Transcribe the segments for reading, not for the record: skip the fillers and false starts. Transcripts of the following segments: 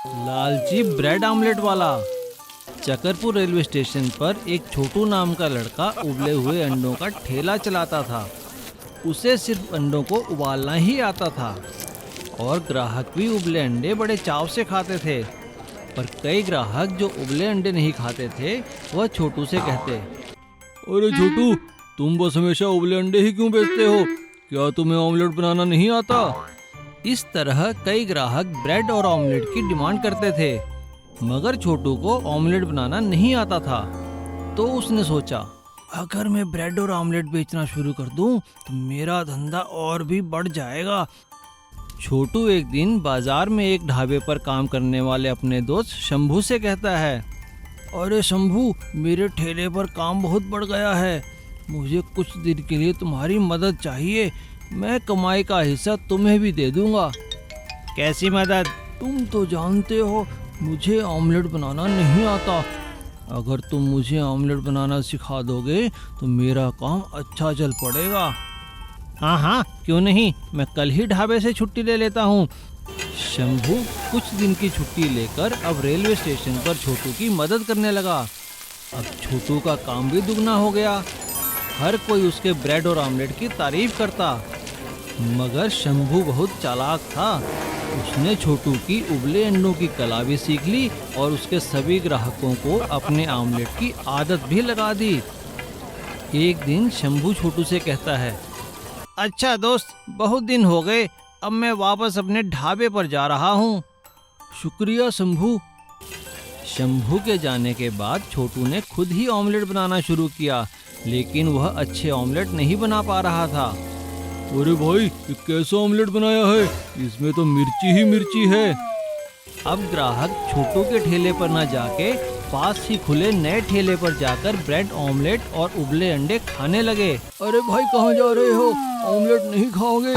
लालची bread omelette वाला। Chakarpur railway station पर एक छोटू नाम का लड़का उबले हुए अंडों का ठेला चलाता था। उसे सिर्फ अंडों को उबालना ही आता था और ग्राहक भी उबले अंडे बड़े चाव से खाते थे। पर कई ग्राहक जो उबले अंडे नहीं खाते थे वह छोटू से कहते, अरे छोटू, तुम बस हमेशा उबले अंडे ही क्यों बेचते हो? क्या तुम्हें ऑमलेट बनाना नहीं आता? इस तरह कई ग्राहक ब्रेड और ऑमलेट की डिमांड करते थे, मगर छोटू को ऑमलेट बनाना नहीं आता था। तो उसने सोचा, अगर मैं ब्रेड और ऑमलेट बेचना शुरू कर दूं तो मेरा धंधा और भी बढ़ जाएगा। छोटू एक दिन बाजार में एक ढाबे पर काम करने वाले अपने दोस्त शंभू से कहता है, अरे शंभू, मेरे ठेले पर काम बहुत बढ़ गया है। मुझे कुछ दिन के लिए तुम्हारी मदद चाहिए। मैं कमाई का हिस्सा तुम्हें भी दे दूंगा। कैसी मदद? तुम तो जानते हो मुझे ऑमलेट बनाना नहीं आता। अगर तुम मुझे ऑमलेट बनाना सिखा दोगे तो मेरा काम अच्छा चल पड़ेगा। हाँ हाँ, क्यों नहीं, मैं कल ही ढाबे से छुट्टी ले लेता हूँ। शंभू कुछ दिन की छुट्टी लेकर अब रेलवे स्टेशन पर छोटू की मदद करने लगा। अब छोटू का काम भी दुगना हो गया। हर कोई उसके ब्रेड और ऑमलेट की तारीफ करता। मगर शंभू बहुत चालाक था। उसने छोटू की उबले अंडों की कला भी सीख ली और उसके सभी ग्राहकों को अपने ऑमलेट की आदत भी लगा दी। एक दिन शंभू छोटू से कहता है, अच्छा दोस्त, बहुत दिन हो गए, अब मैं वापस अपने ढाबे पर जा रहा हूँ। शुक्रिया शंभू। शंभू के जाने के बाद छोटू ने खुद ही ऑमलेट बनाना शुरू किया, लेकिन वह अच्छे ऑमलेट नहीं बना पा रहा था। अरे भाई, ये कैसा ऑमलेट बनाया है? इसमें तो मिर्ची ही मिर्ची है। अब ग्राहक छोटू के ठेले पर न जाके पास ही खुले नए ठेले पर जाकर ब्रेड ऑमलेट और उबले अंडे खाने लगे। अरे भाई, कहाँ जा रहे हो? ऑमलेट नहीं खाओगे?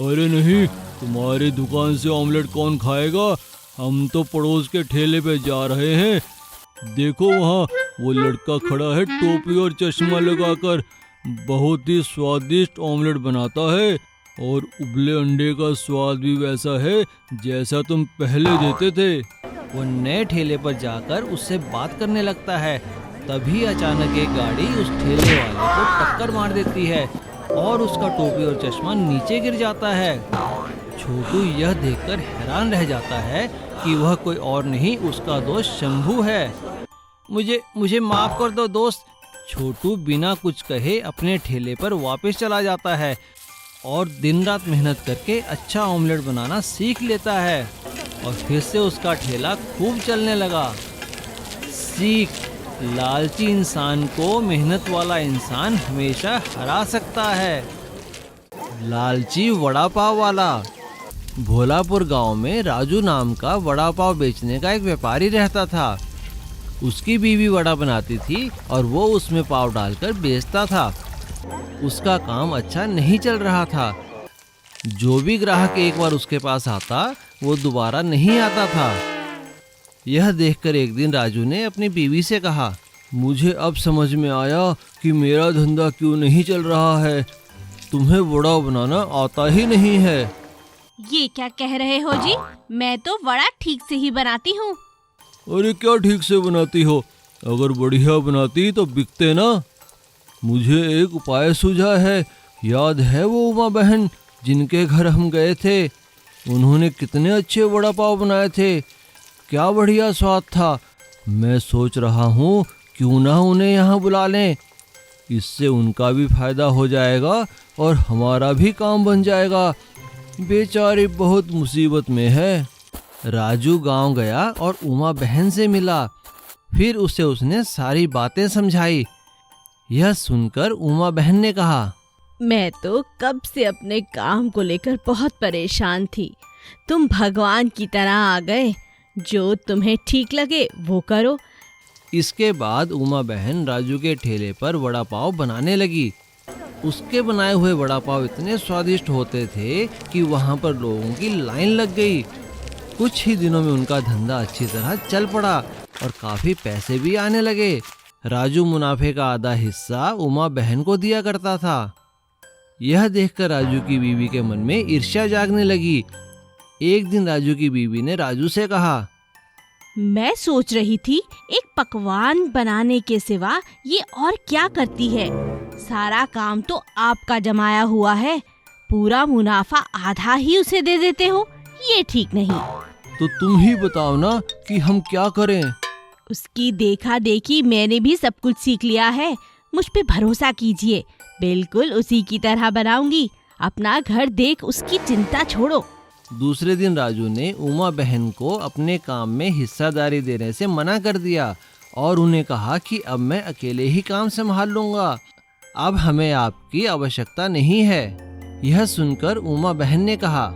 अरे नहीं, तुम्हारी दुकान से ऑमलेट कौन खाएगा? हम तो पड़ोस के ठेले पे जा रहे हैं। देखो वहाँ वो लड़का खड़ा है टोपी और चश्मा लगाकर, बहुत ही स्वादिष्ट ऑमलेट बनाता है और उबले अंडे का स्वाद भी वैसा है जैसा तुम पहले देते थे। वो नए ठेले पर जाकर उससे बात करने लगता है। तभी अचानक एक गाड़ी उस ठेले वाले को टक्कर मार देती है और उसका टोपी और चश्मा नीचे गिर जाता है। छोटू यह देखकर हैरान रह जाता है कि वह कोई और नहीं, उसका दोस्त शंभू है। मुझे माफ कर दो दोस्त। छोटू बिना कुछ कहे अपने ठेले पर वापस चला जाता है और दिन रात मेहनत करके अच्छा ऑमलेट बनाना सीख लेता है और फिर से उसका ठेला खूब चलने लगा। सीख, लालची इंसान को मेहनत वाला इंसान हमेशा हरा सकता है। लालची वड़ा पाव वाला। भोलापुर गांव में राजू नाम का वड़ा पाव बेचने का एक व्यापारी रहता था। उसकी बीवी वड़ा बनाती थी और वो उसमें पाव डालकर बेचता था। उसका काम अच्छा नहीं चल रहा था। जो भी ग्राहक एक बार उसके पास आता वो दोबारा नहीं आता था। यह देखकर एक दिन राजू ने अपनी बीवी से कहा, मुझे अब समझ में आया कि मेरा धंधा क्यों नहीं चल रहा है। तुम्हें वड़ा बनाना आता ही नहीं है। ये क्या कह रहे हो जी? मैं तो वड़ा ठीक से ही बनाती हूँ। अरे क्या ठीक से बनाती हो? अगर बढ़िया बनाती तो बिकते ना। मुझे एक उपाय सूझा है। याद है वो उमा बहन जिनके घर हम गए थे? उन्होंने कितने अच्छे वड़ा पाव बनाए थे, क्या बढ़िया स्वाद था। मैं सोच रहा हूँ क्यों ना उन्हें यहाँ बुला लें। इससे उनका भी फायदा हो जाएगा और हमारा भी काम बन जाएगा। बेचारी बहुत मुसीबत में है। राजू गांव गया और उमा बहन से मिला। फिर उसे उसने सारी बातें समझाई। यह सुनकर उमा बहन ने कहा, मैं तो कब से अपने काम को लेकर बहुत परेशान थी। तुम भगवान की तरह आ गए। जो तुम्हें ठीक लगे वो करो। इसके बाद उमा बहन राजू के ठेले पर वड़ा पाव बनाने लगी। उसके बनाए हुए वड़ा पाव इतने स्वादिष्ट होते थे कि वहाँ पर लोगों की लाइन लग गई। कुछ ही दिनों में उनका धंधा अच्छी तरह चल पड़ा और काफी पैसे भी आने लगे। राजू मुनाफे का आधा हिस्सा उमा बहन को दिया करता था। यह देखकर राजू की बीवी के मन में ईर्ष्या जागने लगी। एक दिन राजू की बीवी ने राजू से कहा, मैं सोच रही थी एक पकवान बनाने के सिवा ये और क्या करती है। सारा काम तो आपका जमाया हुआ है, पूरा मुनाफा आधा ही उसे दे देते हो, ये ठीक नहीं। तो तुम ही बताओ ना कि हम क्या करें। उसकी देखा देखी मैंने भी सब कुछ सीख लिया है, मुझ पे भरोसा कीजिए, बिल्कुल उसी की तरह बनाऊंगी। अपना घर देख उसकी चिंता छोड़ो। दूसरे दिन राजू ने उमा बहन को अपने काम में हिस्सेदारी देने से मना कर दिया और उन्हें कहा कि अब मैं अकेले ही काम संभाल लूंगा, अब हमें आपकी आवश्यकता नहीं है। यह सुनकर उमा बहन ने कहा,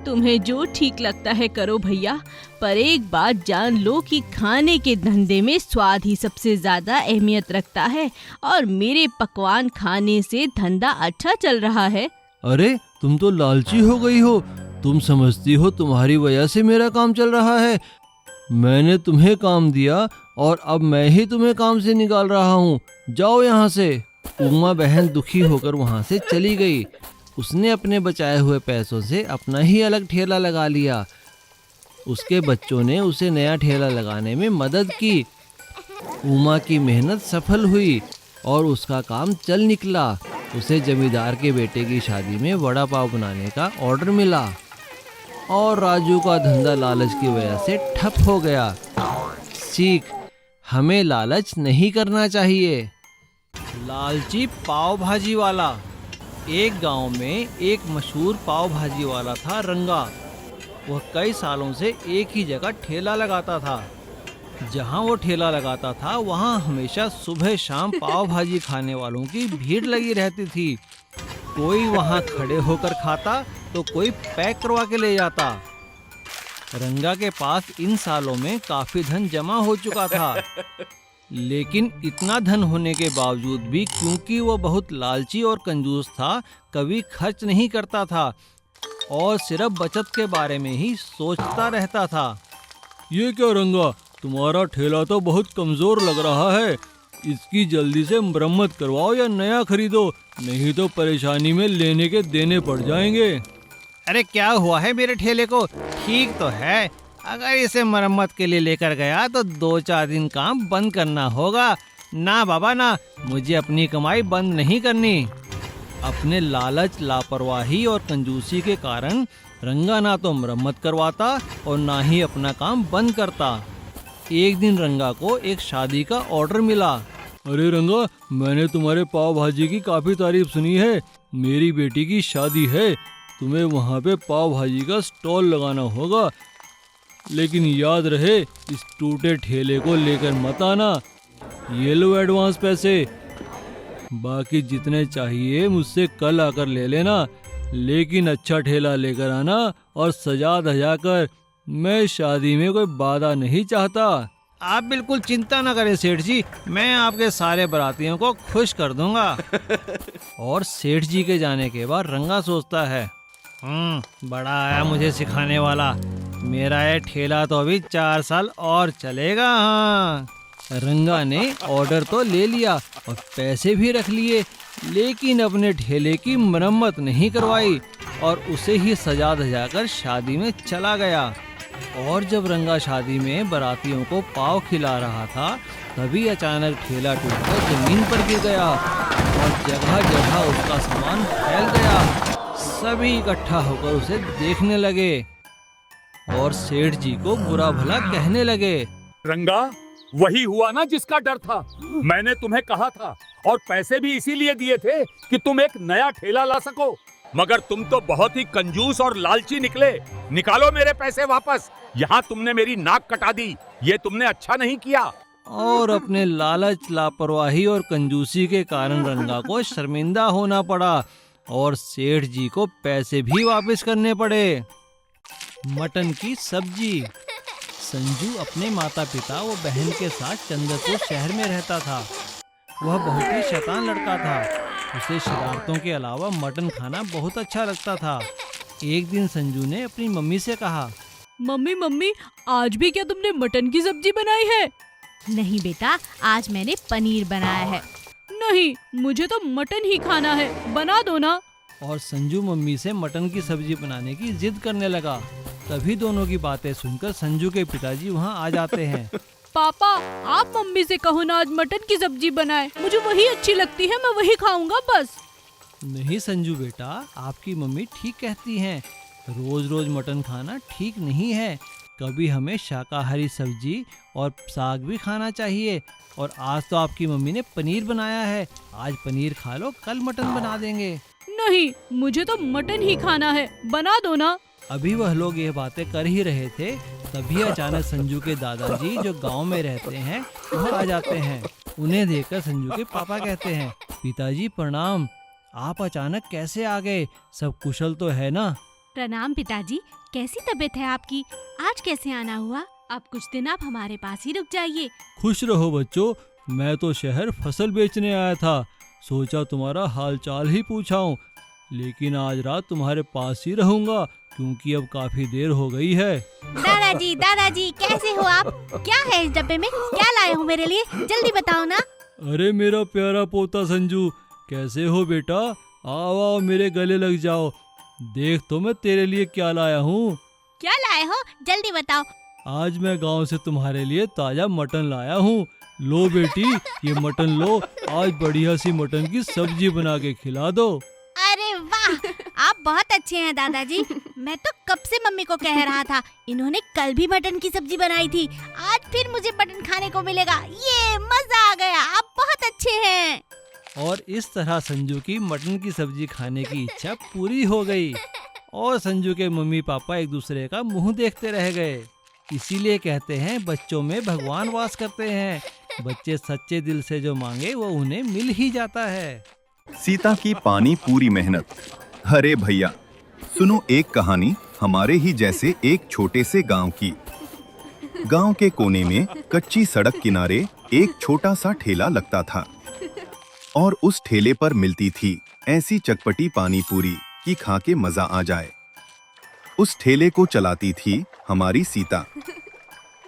तुम्हें जो ठीक लगता है करो भैया, पर एक बात जान लो कि खाने के धंधे में स्वाद ही सबसे ज्यादा अहमियत रखता है और मेरे पकवान खाने से धंधा अच्छा चल रहा है। अरे तुम तो लालची हो गई हो, तुम समझती हो तुम्हारी वजह से मेरा काम चल रहा है। मैंने तुम्हें काम दिया और अब मैं ही तुम्हें काम से निकाल रहा हूँ, जाओ यहाँ से। उमा बहन दुखी होकर वहाँ से चली गई। उसने अपने बचाए हुए पैसों से अपना ही अलग ठेला लगा लिया। उसके बच्चों ने उसे नया ठेला लगाने में मदद की। उमा की मेहनत सफल हुई और उसका काम चल निकला। उसे जमींदार के बेटे की शादी में वड़ा पाव बनाने का ऑर्डर मिला और राजू का धंधा लालच की वजह से ठप हो गया। सीख, हमें लालच नहीं करना चाहिए। लालची पाव भाजी वाला। एक गांव में एक मशहूर पाव भाजी वाला था रंगा। वह कई सालों से एक ही जगह ठेला लगाता था। जहां वो ठेला लगाता था वहां हमेशा सुबह शाम पाव भाजी खाने वालों की भीड़ लगी रहती थी। कोई वहां खड़े होकर खाता तो कोई पैक करवा के ले जाता। रंगा के पास इन सालों में काफी धन जमा हो चुका था, लेकिन इतना धन होने के बावजूद भी क्योंकि वो बहुत लालची और कंजूस था, कभी खर्च नहीं करता था और सिर्फ बचत के बारे में ही सोचता रहता था। ये क्या रंगा, तुम्हारा ठेला तो बहुत कमजोर लग रहा है, इसकी जल्दी से मरम्मत करवाओ या नया खरीदो, नहीं तो परेशानी में लेने के देने पड़ जाएंगे। अरे क्या हुआ है मेरे ठेले को, ठीक तो है, अगर इसे मरम्मत के लिए लेकर गया तो 2-4 दिन काम बंद करना होगा। ना बाबा ना, मुझे अपनी कमाई बंद नहीं करनी। अपने लालच, लापरवाही और कंजूसी के कारण रंगा ना तो मरम्मत करवाता और ना ही अपना काम बंद करता। एक दिन रंगा को एक शादी का ऑर्डर मिला। अरे रंगा, मैंने तुम्हारे पाव भाजी की काफी तारीफ सुनी है, मेरी बेटी की शादी है, तुम्हें वहाँ पे पाव भाजी का स्टॉल लगाना होगा, लेकिन याद रहे इस टूटे ठेले को लेकर मत आना। ये लो एडवांस पैसे, बाकी जितने चाहिए मुझसे कल आकर ले लेना, लेकिन अच्छा ठेला लेकर आना और सजा धजा कर। मैं शादी में कोई बाधा नहीं चाहता। आप बिल्कुल चिंता न करें सेठ जी, मैं आपके सारे बारातियों को खुश कर दूंगा। और सेठ जी के जाने के बाद रंगा सोचता है, बड़ा आया मुझे सिखाने वाला, मेरा ये ठेला तो अभी 4 साल और चलेगा। हाँ, रंगा ने ऑर्डर तो ले लिया और पैसे भी रख लिए, लेकिन अपने ठेले की मरम्मत नहीं करवाई और उसे ही सजा धजा कर शादी में चला गया। और जब रंगा शादी में बारातियों को पाव खिला रहा था, तभी अचानक ठेला टूटकर जमीन पर गिर गया और जगह जगह उसका सामान फैल गया। सभी इकट्ठा होकर उसे देखने लगे और सेठ जी को बुरा भला कहने लगे। रंगा, वही हुआ ना जिसका डर था, मैंने तुम्हें कहा था और पैसे भी इसीलिए दिए थे कि तुम एक नया ठेला ला सको, मगर तुम तो बहुत ही कंजूस और लालची निकले। निकालो मेरे पैसे वापस, यहाँ तुमने मेरी नाक कटा दी, ये तुमने अच्छा नहीं किया। और अपने लालच, लापरवाही और कंजूसी के कारण रंगा को शर्मिंदा होना पड़ा और सेठ जी को पैसे भी वापस करने पड़े। मटन की सब्जी। संजू अपने माता पिता व बहन के साथ चंद्रपुर शहर में रहता था। वह बहुत ही शैतान लड़का था। उसे शरारतों के अलावा मटन खाना बहुत अच्छा लगता था। एक दिन संजू ने अपनी मम्मी से कहा, मम्मी मम्मी, आज भी क्या तुमने मटन की सब्जी बनाई है? नहीं बेटा, आज मैंने पनीर बनाया है। नहीं, मुझे तो मटन ही खाना है, बना दो ना। और संजू मम्मी से मटन की सब्जी बनाने की जिद करने लगा। तभी दोनों की बातें सुनकर संजू के पिताजी वहाँ आ जाते हैं। पापा, आप मम्मी से कहो ना आज मटन की सब्जी बनाए, मुझे वही अच्छी लगती है, मैं वही खाऊंगा बस। नहीं संजू बेटा, आपकी मम्मी ठीक कहती हैं। रोज रोज मटन खाना ठीक नहीं है। कभी हमें शाकाहारी सब्जी और साग भी खाना चाहिए। और आज तो आपकी मम्मी ने पनीर बनाया है, आज पनीर खा लो, कल मटन बना देंगे। नहीं, मुझे तो मटन ही खाना है, बना दो ना। अभी वह लोग ये बातें कर ही रहे थे, तभी अचानक संजू के दादाजी जो गांव में रहते हैं वह आ जाते हैं। उन्हें देखकर संजू के पापा कहते हैं, पिताजी प्रणाम, आप अचानक कैसे आ गए? सब कुशल तो है ना? प्रणाम पिताजी, कैसी तबीयत है आपकी? आज कैसे आना हुआ? अब कुछ दिन आप हमारे पास ही रुक जाइए। खुश रहो बच्चों, मैं तो शहर फसल बेचने आया था, सोचा तुम्हारा हाल चाल ही पूछाऊं, लेकिन आज रात तुम्हारे पास ही रहूंगा क्योंकि अब काफी देर हो गई है। दादाजी कैसे हो आप? क्या है इस डब्बे में? क्या लाए हो मेरे लिए? जल्दी बताओ ना। अरे मेरा प्यारा पोता संजू, कैसे हो बेटा? आओ आओ मेरे गले लग जाओ, देख तो मैं तेरे लिए क्या लाया हूँ। क्या लाए हो? जल्दी बताओ। आज मैं गांव से तुम्हारे लिए ताजा मटन लाया हूँ। लो बेटी, ये मटन लो, आज बढ़िया सी मटन की सब्जी बना के खिला दो। अरे वाह, आप बहुत अच्छे हैं दादाजी। मैं तो कब से मम्मी को कह रहा था, इन्होंने कल भी मटन की सब्जी बनाई थी, आज फिर मुझे मटन खाने को मिलेगा। ये मजा आ गया, आप बहुत अच्छे हैं। और इस तरह संजू की मटन की सब्जी खाने की इच्छा पूरी हो गई और संजू के मम्मी पापा एक दूसरे का मुंह देखते रह गए। इसीलिए कहते हैं बच्चों में भगवान वास करते हैं। बच्चे सच्चे दिल से जो मांगे वो उन्हें मिल ही जाता है। सीता की पानी पूरी मेहनत। अरे भैया, सुनो एक कहानी हमारे ही जैसे एक छोटे से गांव की। गांव के कोने में कच्ची सड़क किनारे एक छोटा सा ठेला लगता था और उस ठेले पर मिलती थी ऐसी चटपटी पानी पूरी कि खा के मजा आ जाए। उस ठेले को चलाती थी हमारी सीता।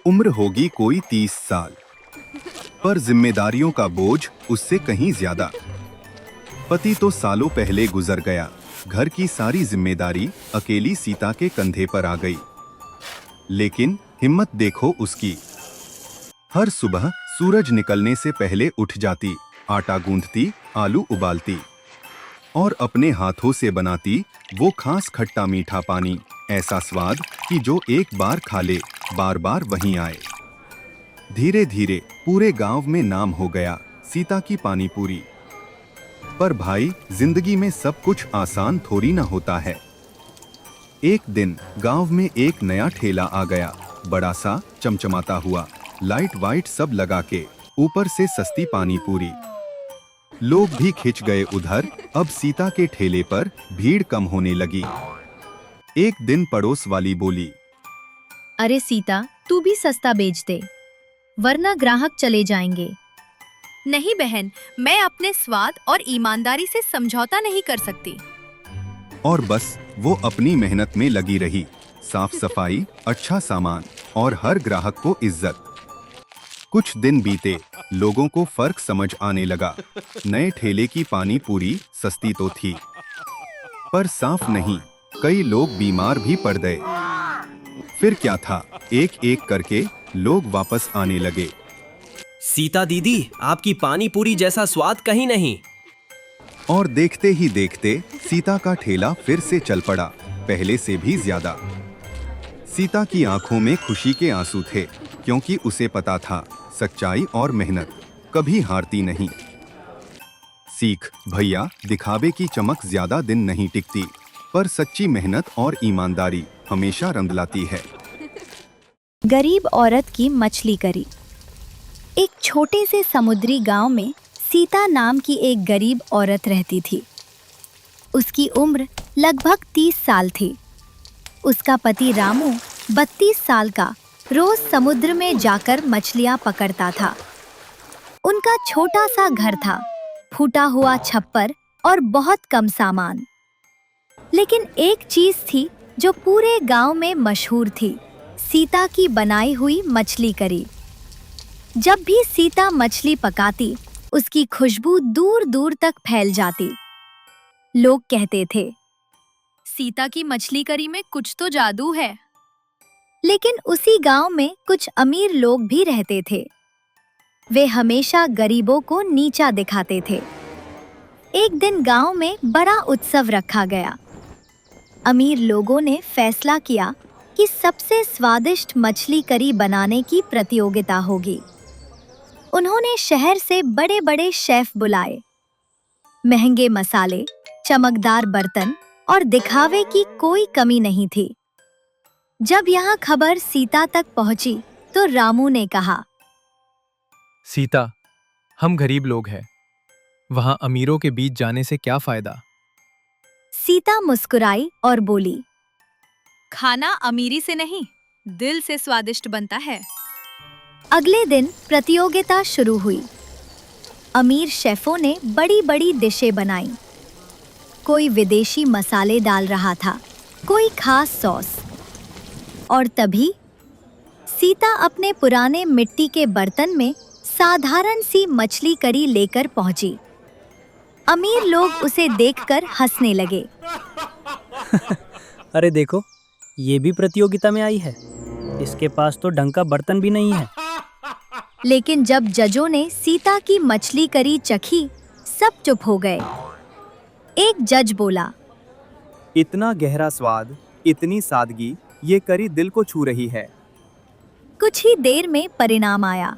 उम्र होगी कोई 30 साल, पर जिम्मेदारियों का बोझ उससे कहीं ज्यादा। पति तो सालों पहले गुजर गया, घर की सारी जिम्मेदारी अकेली सीता के कंधे पर आ गई। लेकिन हिम्मत देखो उसकी। हर सुबह सूरज निकलने से पहले उठ जाती, आटा गूंथती, आलू उबालती और अपने हाथों से बनाती वो खास खट्टा मीठा पानी, ऐसा स्वाद कि जो एक बार खा ले बार बार वहीं आए। धीरे धीरे पूरे गांव में नाम हो गया सीता की पानी पूरी। पर भाई, जिंदगी में सब कुछ आसान थोड़ी ना होता है। एक दिन गांव में एक नया ठेला आ गया, बड़ा सा, चमचमाता हुआ, लाइट वाइट सब लगा के, ऊपर से सस्ती पानी पूरी। लोग भी खिंच गए उधर। अब सीता के ठेले पर भीड़ कम होने लगी। एक दिन पड़ोस वाली बोली, अरे सीता, तू भी सस्ता बेच दे, वरना ग्राहक चले जाएंगे। नहीं बहन, मैं अपने स्वाद और ईमानदारी से समझौता नहीं कर सकती। और बस वो अपनी मेहनत में लगी रही। साफ सफाई, अच्छा सामान और हर ग्राहक को इज्जत। कुछ दिन बीते, लोगों को फर्क समझ आने लगा। नए ठेले की पानी पूरी सस्ती तो थी, पर साफ नहीं। कई लोग बीमार भी पड़ गए। फिर क्या था, एक एक करके लोग वापस आने लगे। सीता दीदी, आपकी पानी पूरी जैसा स्वाद कहीं नहीं। और देखते ही देखते सीता का ठेला फिर से चल पड़ा, पहले से भी ज्यादा। सीता की आंखों में खुशी के आंसू थे, क्योंकि उसे पता था सच्चाई और मेहनत कभी हारती नहीं। सीख भैया, दिखावे की चमक ज्यादा दिन नहीं टिकती, पर सच्ची मेहनत और ईमानदारी हमेशा रंग लाती है। गरीब औरत की मछली करी। एक छोटे से समुद्री गांव में सीता नाम की एक गरीब औरत रहती थी। उसकी उम्र लगभग 30 साल थी। उसका पति रामू 32 साल का रोज समुद्र में जाकर मछलियां पकड़ता था। उनका छोटा सा घर था, फूटा हुआ छप्पर और बहुत कम सामान। लेकिन एक चीज थी जो पूरे गांव में मशहूर थी, सीता की बनाई हुई मछली करी। जब भी सीता मछली पकाती, उसकी खुशबू दूर दूर तक फैल जाती। लोग कहते थे, सीता की मछली करी में कुछ तो जादू है। लेकिन उसी गांव में कुछ अमीर लोग भी रहते थे। वे हमेशा गरीबों को नीचा दिखाते थे। एक दिन गांव में बड़ा उत्सव रखा गया। अमीर लोगों ने फैसला किया कि सबसे स्वादिष्ट मछली करी बनाने की प्रतियोगिता होगी। उन्होंने शहर से बड़े बड़े शेफ बुलाए। महंगे मसाले, चमकदार बर्तन और दिखावे की कोई कमी नहीं थी। जब यहाँ खबर सीता तक पहुंची तो रामू ने कहा, सीता, हम गरीब लोग हैं। वहाँ अमीरों के बीच जाने से क्या फायदा? सीता मुस्कुराई और बोली, खाना अमीरी से नहीं, दिल से स्वादिष्ट बनता है। अगले दिन प्रतियोगिता शुरू हुई। अमीर शेफों ने बड़ी बड़ी डिशें बनाईं। कोई विदेशी मसाले डाल रहा था, कोई खास सॉस। और तभी सीता अपने पुराने मिट्टी के बर्तन में साधारण सी मछली करी लेकर पहुंची। अमीर लोग उसे देखकर हंसने लगे। अरे देखो, ये भी प्रतियोगिता में आई है। इसके पास तो ढंग का बर्तन भी नहीं है। लेकिन जब जजों ने सीता की मछली करी चखी, सब चुप हो गए। एक जज बोला, इतना गहरा स्वाद, इतनी सादगी, ये करी दिल को छू रही है। कुछ ही देर में परिणाम आया।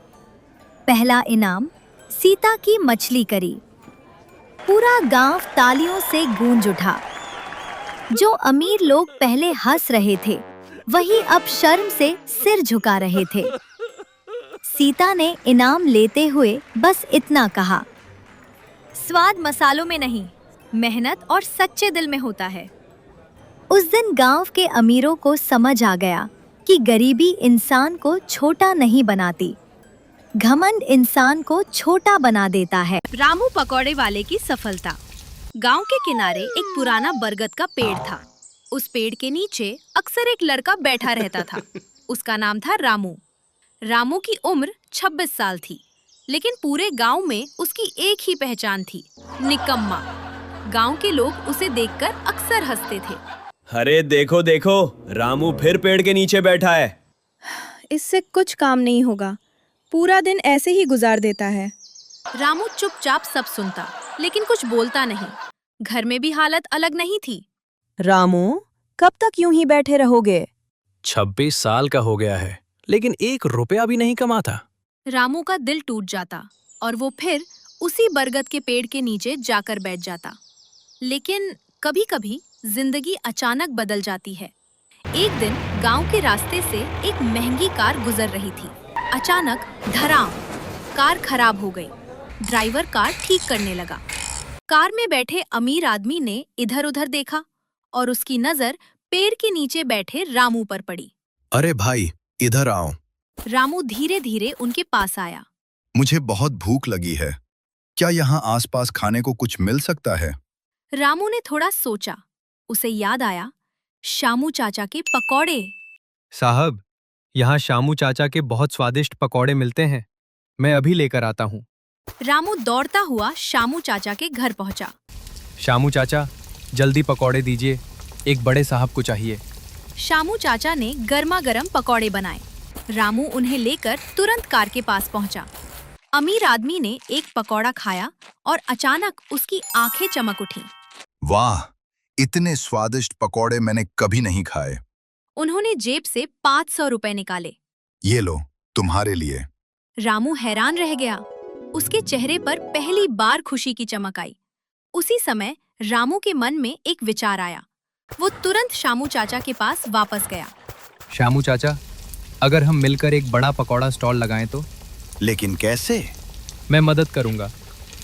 पहला इनाम सीता की मछली करी। पूरा गांव तालियों से गूंज उठा। जो अमीर लोग पहले हंस रहे थे, वही अब शर्म से सिर झुका रहे थे। सीता ने इनाम लेते हुए बस इतना कहा, स्वाद मसालों में नहीं, मेहनत और सच्चे दिल में होता है। उस दिन गांव के अमीरों को समझ आ गया कि गरीबी इंसान को छोटा नहीं बनाती, घमंड इंसान को छोटा बना देता है। रामू पकौड़े वाले की सफलता। गांव के किनारे एक पुराना बरगद का पेड़ था। उस पेड़ के नीचे अक्सर एक लड़का बैठा रहता था। उसका नाम था रामू। रामू की उम्र 26 साल थी, लेकिन पूरे गांव में उसकी एक ही पहचान थी, निकम्मा। गांव के लोग उसे देखकर अक्सर हंसते थे। अरे देखो देखो, रामू फिर पेड़ के नीचे बैठा है। इससे कुछ काम नहीं होगा, पूरा दिन ऐसे ही गुजार देता है। रामू चुपचाप सब सुनता, लेकिन कुछ बोलता नहीं। घर में भी हालत अलग नहीं थी। रामू, कब तक यूं ही बैठे रहोगे? 26 साल का हो गया है, लेकिन 1 रुपया भी नहीं कमाता। रामू का दिल टूट जाता और वो फिर उसी बरगद के पेड़ के नीचे जाकर बैठ जाता। लेकिन कभी-कभी जिंदगी अचानक बदल जाती है। एक दिन गांव के रास्ते से एक महंगी कार गुजर रही थी। अचानक धड़ाम, कार खराब हो गई। ड्राइवर कार ठीक करने लगा। कार में बैठे अमीर आदमी ने इधर-उधर देखा और उसकी नजर पेड़ के नीचे बैठे रामू पर पड़ी। अरे भाई, इधर आओ। रामू धीरे-धीरे उनके पास आया। मुझे बहुत भूख लगी है। क्या यहाँ आसपास खाने को कुछ मिल सकता है? रामू ने थोड़ा सोचा। उसे याद आया, शामू चाचा के पकौड़े। साहब, यहाँ शामू चाचा के बहुत स्वादिष्ट पकौड़े मिलते हैं। मैं अभी लेकर आता हूँ। रामू दौड़ता हुआ शामू चाचा के घर पहुंचा। शामू चाचा, जल्दी पकौड़े दीजिए, एक बड़े साहब को चाहिए। शामू चाचा ने गर्मा गर्म पकौड़े बनाए। रामू उन्हें लेकर तुरंत कार के पास पहुंचा। अमीर आदमी ने एक पकौड़ा खाया और अचानक उसकी आंखें चमक उठी। वाह, इतने स्वादिष्ट पकौड़े मैंने कभी नहीं खाए। उन्होंने जेब से 500 रुपए निकाले। ये लो, तुम्हारे लिए। रामू हैरान रह गया। उसके चेहरे पर पहली बार खुशी की चमक आई। उसी समय रामू के मन में एक विचार आया। वो तुरंत शामू चाचा के पास वापस गया। शामू चाचा, अगर हम मिलकर एक बड़ा पकौड़ा स्टॉल लगाएं तो? लेकिन कैसे? मैं मदद करूंगा।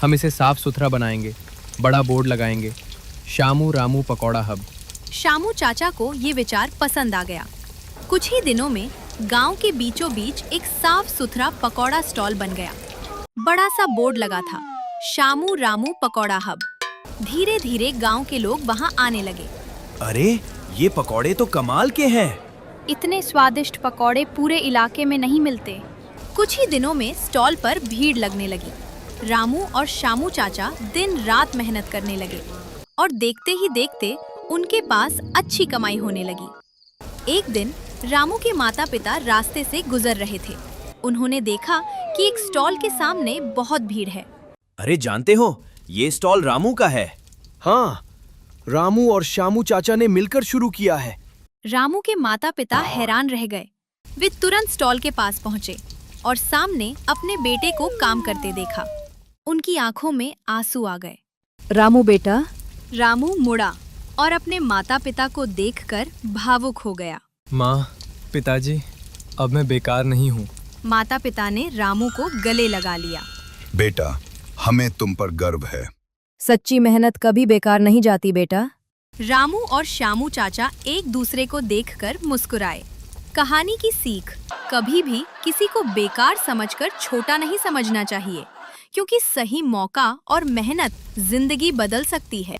हम इसे साफ सुथरा बनाएंगे, बड़ा बोर्ड लगाएंगे, शामू रामू पकौड़ा हब। शामू चाचा को ये विचार पसंद आ गया। कुछ ही दिनों में गांव के बीचों बीच एक साफ सुथरा पकौड़ा स्टॉल बन गया। बड़ा सा बोर्ड लगा था, शामू रामू पकौड़ा हब। धीरे धीरे गांव के लोग वहां आने लगे। अरे, ये पकौड़े तो कमाल के हैं। इतने स्वादिष्ट पकौड़े पूरे इलाके में नहीं मिलते। कुछ ही दिनों में स्टॉल पर भीड़ लगने लगी। रामू और शामू चाचा दिन रात मेहनत करने लगे और देखते ही देखते उनके पास अच्छी कमाई होने लगी। एक दिन रामू के माता पिता रास्ते से गुजर रहे थे। उन्होंने देखा कि एक स्टॉल के सामने बहुत भीड़ है। अरे जानते हो, ये स्टॉल रामू का है। हाँ, रामू और श्यामू चाचा ने मिलकर शुरू किया है। रामू के माता पिता हैरान रह गए। वे तुरंत स्टॉल के पास पहुंचे और सामने अपने बेटे को काम करते देखा। उनकी आंखों में आंसू आ गए। रामू बेटा। रामू मुड़ा और अपने माता पिता को देखकर भावुक हो गया। माँ, पिताजी, अब मैं बेकार नहीं हूँ। माता पिता ने रामू को गले लगा लिया। बेटा, हमें तुम पर गर्व है। सच्ची मेहनत कभी बेकार नहीं जाती बेटा। रामू और श्यामू चाचा एक दूसरे को देखकर मुस्कुराए। कहानी की सीख, कभी भी किसी को बेकार समझकर छोटा नहीं समझना चाहिए, क्योंकि सही मौका और मेहनत जिंदगी बदल सकती है।